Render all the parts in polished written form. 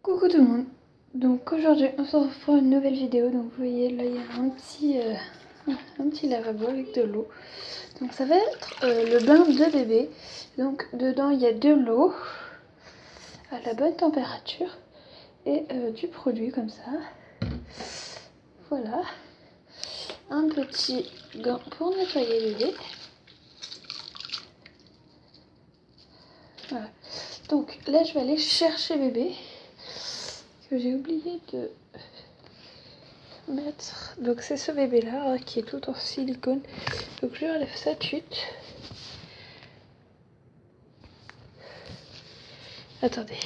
Coucou tout le monde, donc aujourd'hui on se retrouve pour une nouvelle vidéo. Donc vous voyez là il y a un petit lavabo avec de l'eau. Donc ça va être le bain de bébé. Donc dedans il y a de l'eau à la bonne température et du produit comme ça. Voilà, un petit gant pour nettoyer bébé. Voilà, donc là je vais aller chercher bébé. Que j'ai oublié de mettre. Donc c'est ce bébé là qui est tout en silicone. Donc je lui enlève sa tuque. Attendez,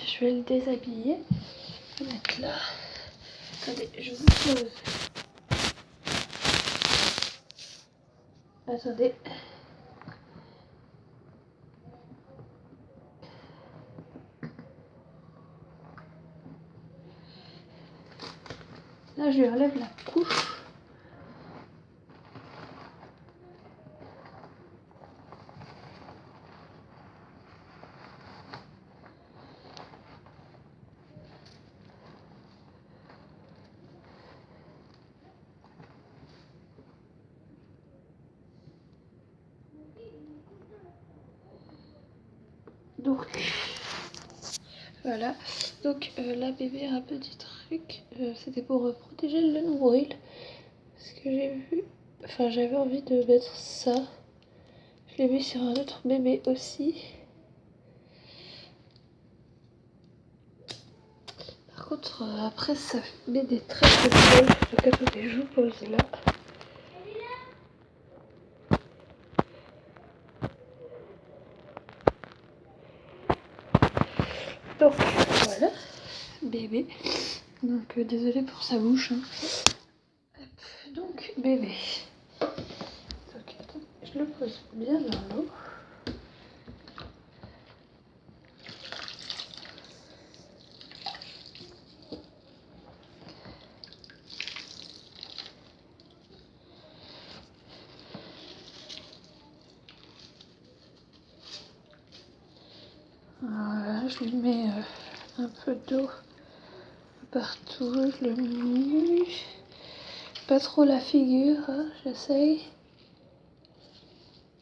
je vais le déshabiller. Je vais le mettre là. Attendez, je vous pose. Attendez. Là je lui enlève la couche. Donc voilà, donc là bébé a un petit truc, c'était pour protéger le nombril, parce que j'ai vu, enfin j'avais envie de mettre ça, je l'ai vu sur un autre bébé aussi. Par contre après ça met des traces de poils, donc attendez, je vous pose là. Donc voilà, bébé. Donc désolée pour sa bouche. Hein. Donc bébé. Donc attends, je le pose bien dans l'eau. Voilà, je lui mets un peu d'eau partout, je le mouille. Pas trop la figure, hein, j'essaye.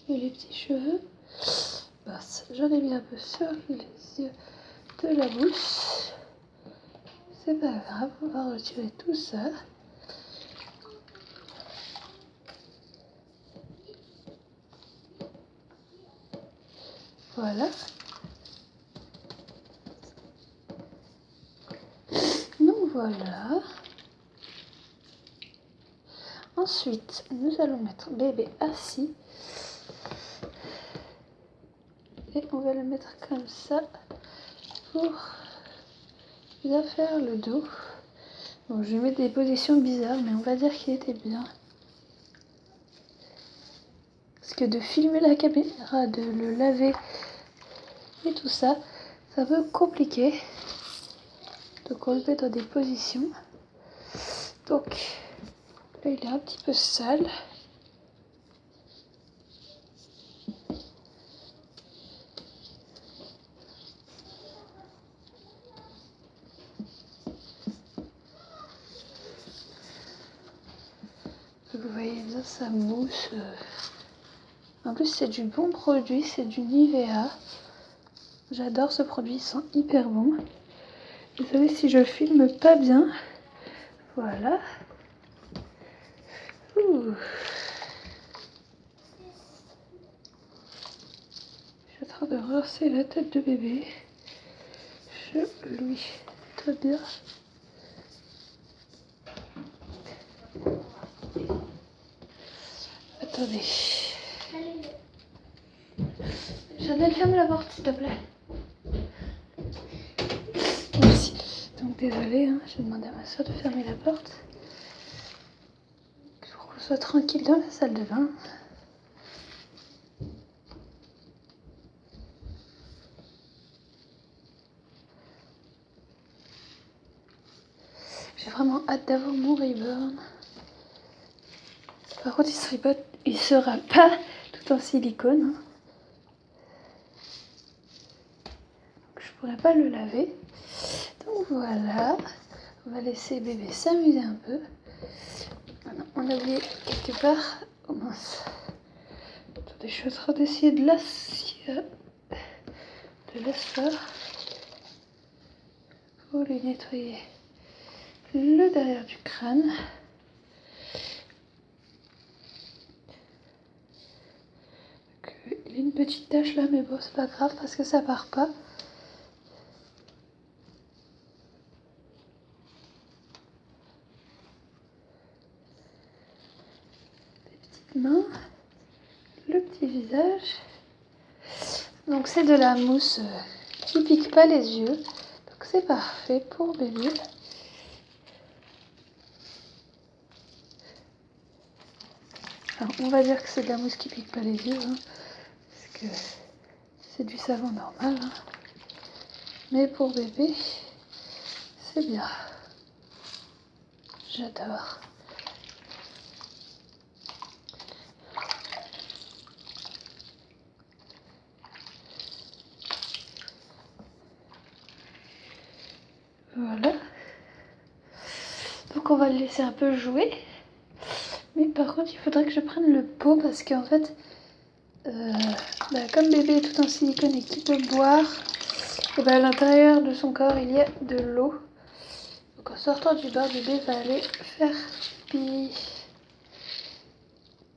Et les petits cheveux. Bah, j'en ai mis un peu sur les yeux de la bouche. C'est pas grave, on va retirer tout ça. Voilà. Donc voilà. Ensuite, nous allons mettre bébé assis. Et on va le mettre comme ça pour bien faire le dos. Bon, je vais mettre des positions bizarres, mais on va dire qu'il était bien. Parce que de filmer la caméra, de le laver et tout ça, c'est un peu compliqué. Donc on le met dans des positions. Donc là il est un petit peu sale. Vous voyez bien sa mousse. En plus c'est du bon produit, c'est du Nivea. J'adore ce produit, il sent hyper bon. Désolée si je filme pas bien. Voilà. Ouh. Je suis en train de rincer la tête de bébé. Je lui nettoie bien. Attendez. Chanel, ferme la porte s'il te plaît. Merci. Donc désolée, hein, j'ai demandé à ma soeur de fermer la porte. Pour qu'on soit tranquille dans la salle de bain. J'ai vraiment hâte d'avoir mon Reborn. Par contre, il sera pas tout en silicone. Hein. Donc, je pourrais pas le laver. Donc voilà, on va laisser bébé s'amuser un peu. On a oublié quelque part. Oh mince. Attendez, je suis en train d'essayer de l'asseoir pour lui nettoyer le derrière du crâne. Donc, il y a une petite tache là, mais bon, c'est pas grave parce que ça part pas. Des petites mains, le petit visage. Donc c'est de la mousse qui pique pas les yeux. Donc c'est parfait pour bébé. Alors, on va dire que c'est de la mousse qui pique pas les yeux, hein, parce que c'est du savon normal. Hein. Mais pour bébé, c'est bien. J'adore. Voilà. Donc on va le laisser un peu jouer. Mais par contre, il faudrait que je prenne le pot parce qu'en fait, comme bébé est tout en silicone et qu'il peut boire, et à l'intérieur de son corps, il y a de l'eau. Donc en sortant du bain, bébé va aller faire pipi.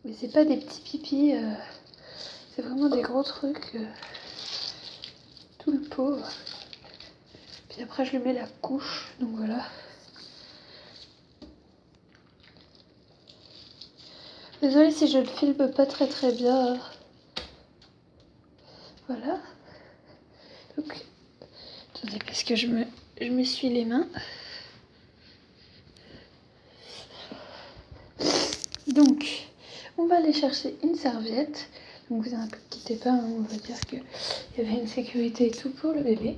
Mais c'est pas des petits pipis, c'est vraiment des gros trucs. Tout le pot. Puis après, je lui mets la couche. Donc voilà. Désolée si je ne filme pas très bien. Voilà. Donc, attendez, parce que je m'essuie les mains. Donc, on va aller chercher une serviette. Donc, vous inquiétez pas, hein, on va dire qu'il y avait une sécurité et tout pour le bébé.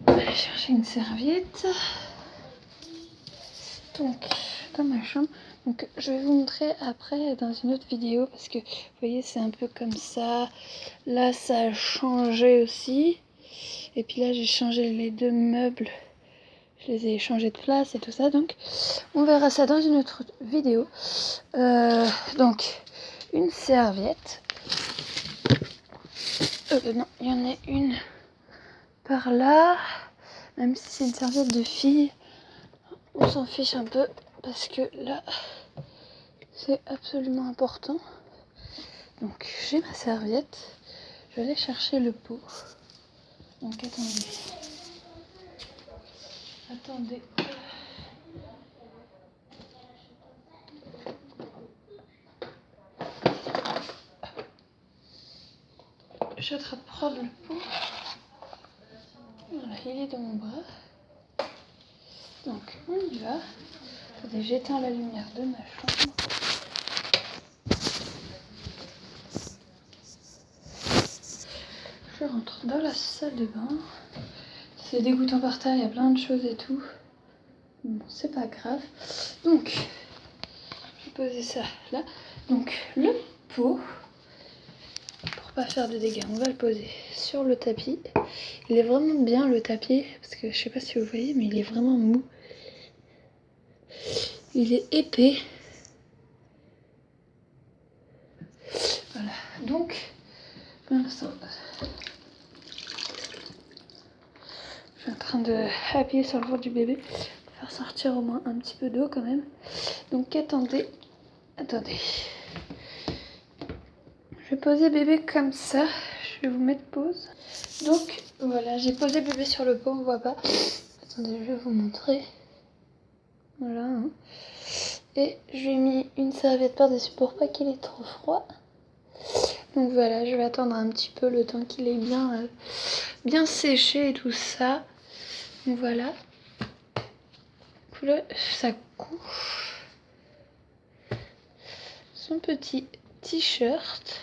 On va aller chercher une serviette. Donc, dans ma chambre. Donc, je vais vous montrer après dans une autre vidéo parce que vous voyez, c'est un peu comme ça. Là, ça a changé aussi. Et puis là, j'ai changé les deux meubles. Je les ai changés de place et tout ça. Donc, on verra ça dans une autre vidéo. Donc, une serviette. Non, il y en a une par là. Même si c'est une serviette de fille, on s'en fiche un peu. Parce que là, c'est absolument important. Donc, j'ai ma serviette. Je vais aller chercher le pot. Donc, attendez. Je suis en train de prendre le pot. Voilà, il est dans mon bras. Donc, on y va. Attendez, j'éteins la lumière de ma chambre. Je rentre dans la salle de bain. C'est dégoûtant par terre, il y a plein de choses et tout. Bon, c'est pas grave. Donc, je vais poser ça là. Donc, le pot, pour pas faire de dégâts, on va le poser sur le tapis. Il est vraiment bien le tapis, parce que je sais pas si vous voyez, mais il est vraiment mou. Il est épais. Voilà, donc, pour l'instant, je suis en train de appuyer sur le ventre du bébé pour faire sortir au moins un petit peu d'eau quand même. Donc, attendez. Je vais poser bébé comme ça. Je vais vous mettre pause. Donc, voilà, j'ai posé bébé sur le pot, on voit pas. Attendez, je vais vous montrer. Voilà. Hein. Et je lui ai mis une serviette par-dessus pour pas qu'il ait trop froid. Donc voilà, je vais attendre un petit peu le temps qu'il ait bien séché et tout ça. Donc voilà. Là, sa couche. Son petit t-shirt.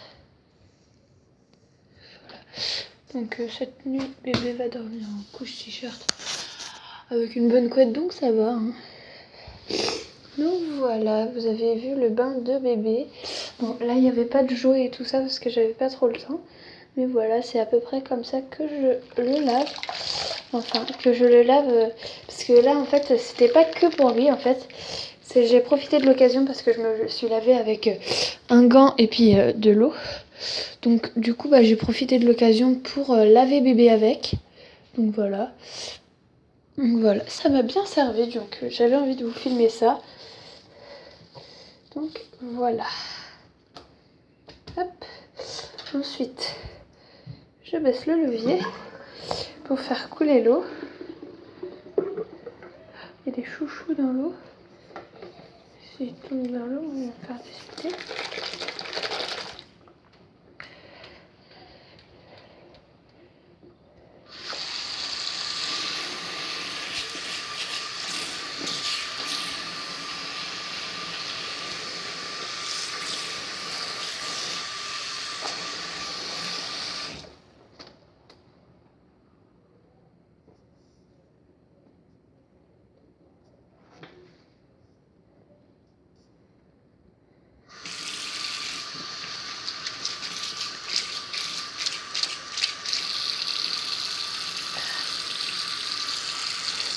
Voilà. Donc cette nuit, bébé va dormir en couche t-shirt avec une bonne couette, donc ça va. Hein. Donc voilà, vous avez vu le bain de bébé. Bon, là, il n'y avait pas de jouets et tout ça parce que j'avais pas trop le temps. Mais voilà, c'est à peu près comme ça que je le lave. enfin que je le lave parce que là en fait c'était pas que pour lui en fait. J'ai profité de l'occasion parce que je me suis lavée avec un gant et puis de l'eau. Donc du coup j'ai profité de l'occasion pour laver bébé avec. Donc voilà. Donc voilà, ça m'a bien servi, donc j'avais envie de vous filmer ça. Donc voilà. Hop. Ensuite, je baisse le levier pour faire couler l'eau. Il y a des chouchous dans l'eau. S'ils tombent dans l'eau, on va faire discuter.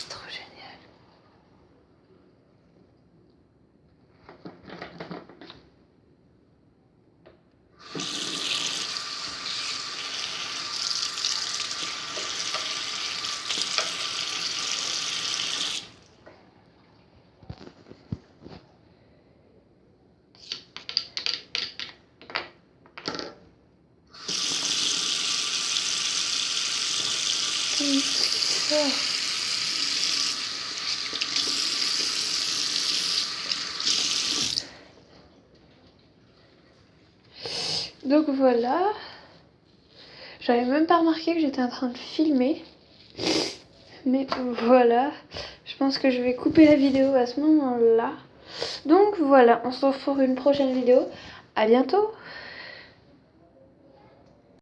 Trop génial. Donc voilà. J'avais même pas remarqué que j'étais en train de filmer. Mais voilà. Je pense que je vais couper la vidéo à ce moment-là. Donc voilà, on se retrouve pour une prochaine vidéo. À bientôt!